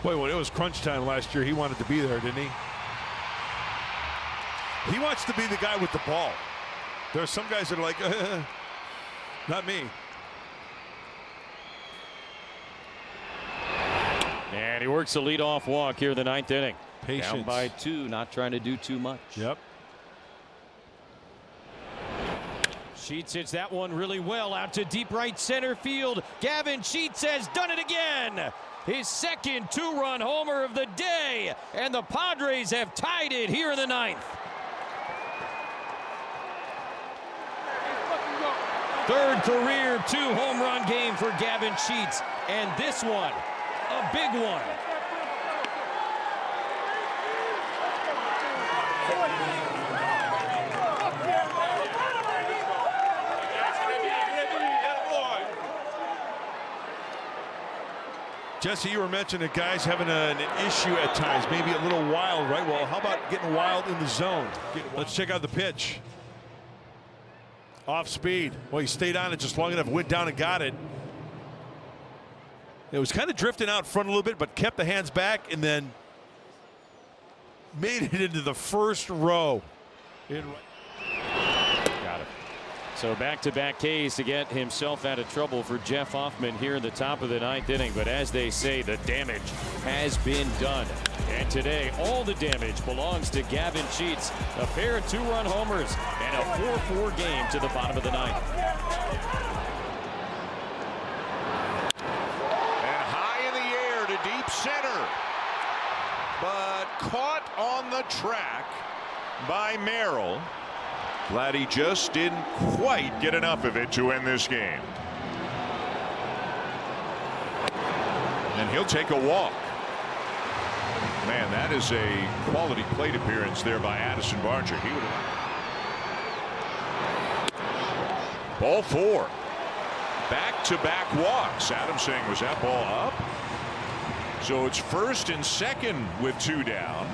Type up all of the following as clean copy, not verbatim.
Boy, when it was crunch time last year, he wanted to be there, didn't he? He wants to be the guy with the ball. There are some guys that are like, not me. And he works a leadoff walk here in the 9th inning. Patience. Down by 2, not trying to do too much. Yep. Sheets hits that one really well out to deep right center field. Gavin Sheets has done it again. His second 2-run homer of the day. And the Padres have tied it here in the 9th. Third career 2-home run game for Gavin Sheets. And this one, a big one. Jesse, you were mentioning that guys having an issue at times, maybe a little wild, right? Well, how about getting wild in the zone? Let's check out the pitch. Off speed. Well, he stayed on it just long enough, went down and got it. It was kind of drifting out front a little bit, but kept the hands back and then made it into the first row. Got it. So back-to-back Ks to get himself out of trouble for Jeff Hoffman here in the top of the 9th inning. But as they say, the damage has been done. And today, all the damage belongs to Gavin Sheets. A pair of 2-run homers and a 4-4 game to the bottom of the 9th. And high in the air to deep center. But caught on the track by Merrill. Glad he just didn't quite get enough of it to end this game. And he'll take a walk. Man, that is a quality plate appearance there by Addison Barger. He would have. Ball 4. Back-to-back walks. Adam saying, was that ball up? So it's first and second with 2 down.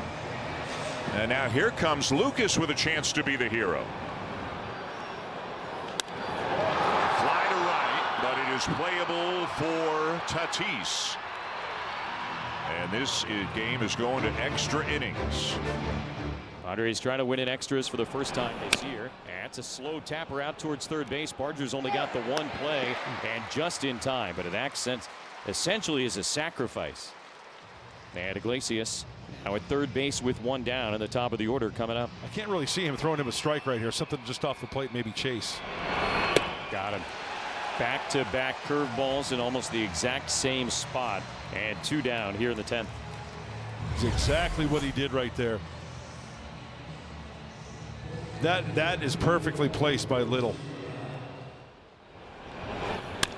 And now here comes Lucas with a chance to be the hero. Fly to right, but it is playable for Tatis. And this game is going to extra innings. Padres trying to win in extras for the first time this year. That's a slow tapper out towards third base. Barger's only got the one play and just in time, but it acts essentially as a sacrifice. And Iglesias now at third base with 1 down in the top of the order coming up. I can't really see him throwing him a strike right here. Something just off the plate, maybe chase. Got him. Back-to-back curveballs in almost the exact same spot. And 2 down here in the 10th. It's exactly what he did right there. That is perfectly placed by Little.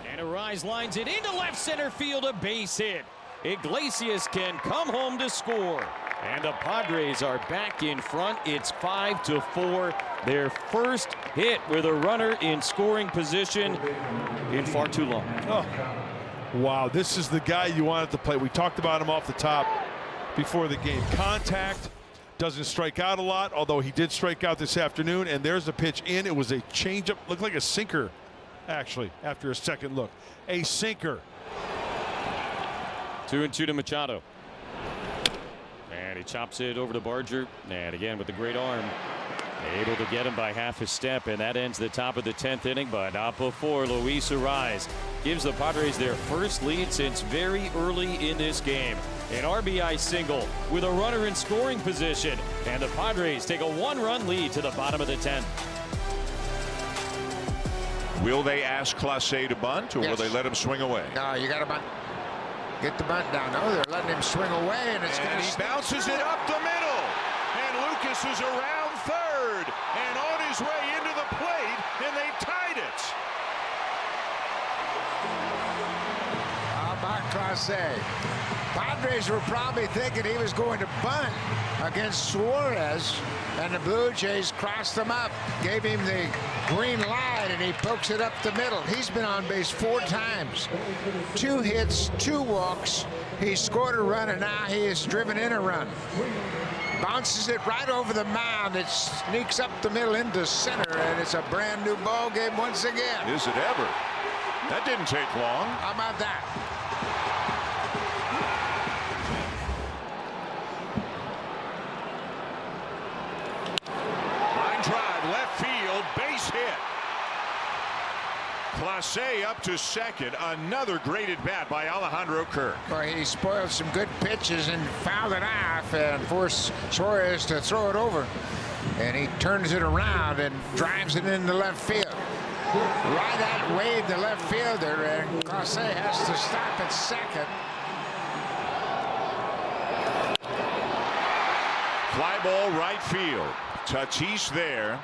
And Arise lines it into left center field, a base hit. Iglesias can come home to score. And the Padres are back in front. It's 5-4. Their first hit with a runner in scoring position in far too long. Oh, wow. This is the guy you wanted to play. We talked about him off the top before the game. Contact, doesn't strike out a lot, although he did strike out this afternoon. And there's the pitch in. It was a changeup. Looked like a sinker, actually, after a second look. A sinker. 2-2 to Machado. And he chops it over to Barger. And again with the great arm. Able to get him by half a step. And that ends the top of the 10th inning. But not before Luis Arise gives the Padres their first lead since very early in this game. An RBI single with a runner in scoring position. And the Padres take a 1-run lead to the bottom of the 10th. Will they ask Clase to bunt, or will they let him swing away? No, you got to bunt. Get the bunt down. No, they're letting him swing away, and it's going to. He bounces it up the middle, and Lucas is around third and on his way into the plate, and they've tied it. How about Clase? Padres were probably thinking he was going to bunt against Suarez, and the Blue Jays crossed him up, gave him the green light, and he pokes it up the middle. He's been on base 4 times. 2 hits, 2 walks. He scored a run, and now he has driven in a run. Bounces it right over the mound. It sneaks up the middle into center, and it's a brand new ball game once again. Is it ever? That didn't take long. How about that? Clase up to second. Another great at bat by Alejandro Kirk. Well, he spoiled some good pitches and fouled it off and forced Suarez to throw it over. And he turns it around and drives it into left field. Right at Wade, the left fielder, and Clase has to stop at second. Fly ball right field. Tatis there.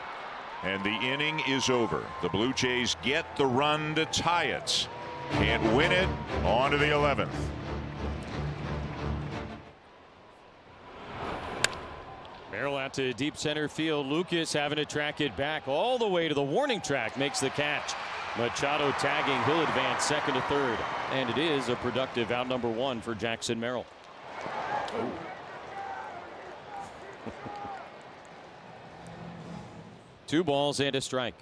And the inning is over. The Blue Jays get the run to tie it. Can't win it. On to the 11th. Merrill out to deep center field. Lucas having to track it back all the way to the warning track. Makes the catch. Machado tagging. He'll advance second to third. And it is a productive out number one for Jackson Merrill. Two balls and a strike.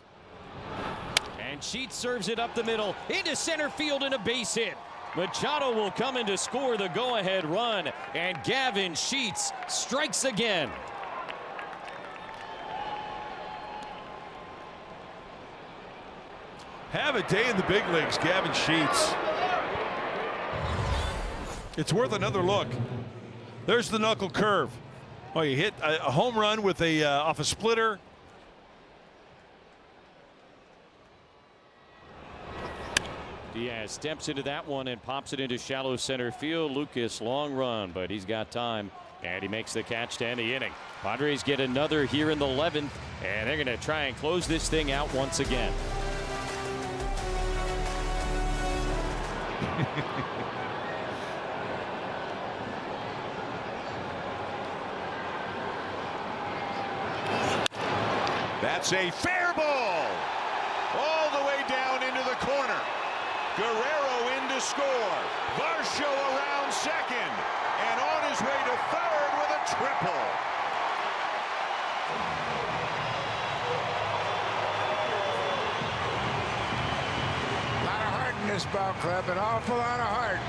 And Sheets serves it up the middle into center field and a base hit. Machado will come in to score the go-ahead run, and Gavin Sheets strikes again. Have a day in the big leagues, Gavin Sheets. It's worth another look. There's the knuckle curve. Oh, you hit a home run with a off a splitter. Diaz steps into that one and pops it into shallow center field. Lucas, long run, but he's got time, and he makes the catch to end the inning. Padres get another here in the 11th, and they're going to try and close this thing out once again. That's a fair ball. All the way down into the corner. Guerrero in to score. Varsho around second. And on his way to third with a triple. A lot of heart in this ball club, an awful lot of heart.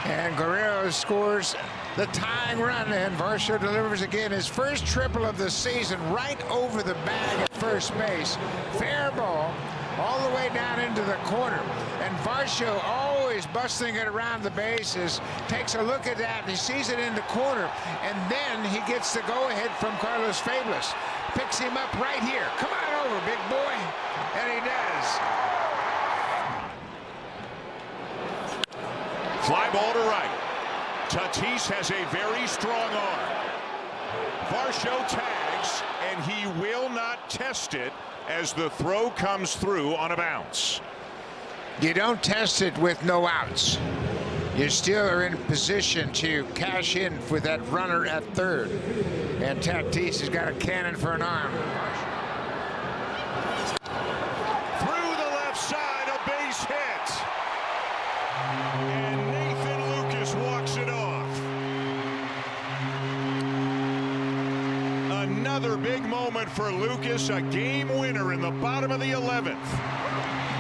And Guerrero scores the tying run, and Varsho delivers again his first triple of the season right over the bag at first base. Fair ball all the way down into the corner, and Varsho, always busting it around the bases, takes a look at that and he sees it in the corner, and then he gets the go-ahead from Carlos Fabulous. Picks him up right here. Come on over, big boy. And he does. Fly ball to right. Tatis has a very strong arm. Varsho tags, and he will not test it as the throw comes through on a bounce. You don't test it with no outs. You still are in position to cash in with that runner at third. And Tatis has got a cannon for an arm. Through the left side, a base hit. And Nathan Lucas walks it off. Another big moment for Lucas, a game winner in the bottom of the 11th.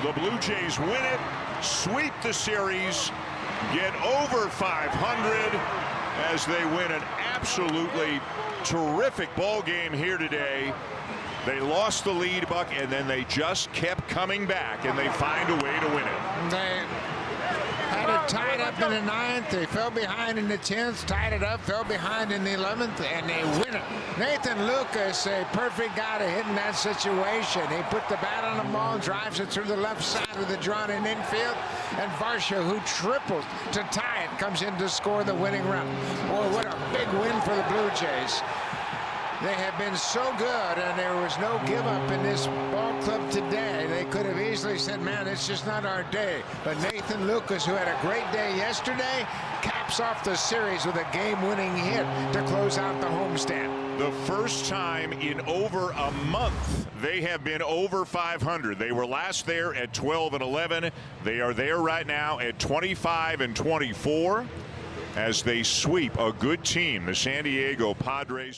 The Blue Jays win it, sweep the series, get over 500 as they win an absolutely terrific ball game here today. They lost the lead, Buck, and then they just kept coming back, and they find a way to win it. They had it tied up in the 9th. They fell behind in the 10th, tied it up, fell behind in the 11th, and they win it. Nathan Lucas, a perfect guy to hit in that situation. He put the bat on the ball, drives it through the left side of the drawn-in infield, and Varsho, who tripled to tie it, comes in to score the winning run. Boy, what a big win for the Blue Jays. They have been so good, and there was no give up in this ball club today. They could have easily said, man, it's just not our day. But Nathan Lucas, who had a great day yesterday, caps off the series with a game-winning hit to close out the homestand. The first time in over a month they have been over 500. They were last there at 12-11. They are there right now at 25-24 as they sweep a good team, the San Diego Padres.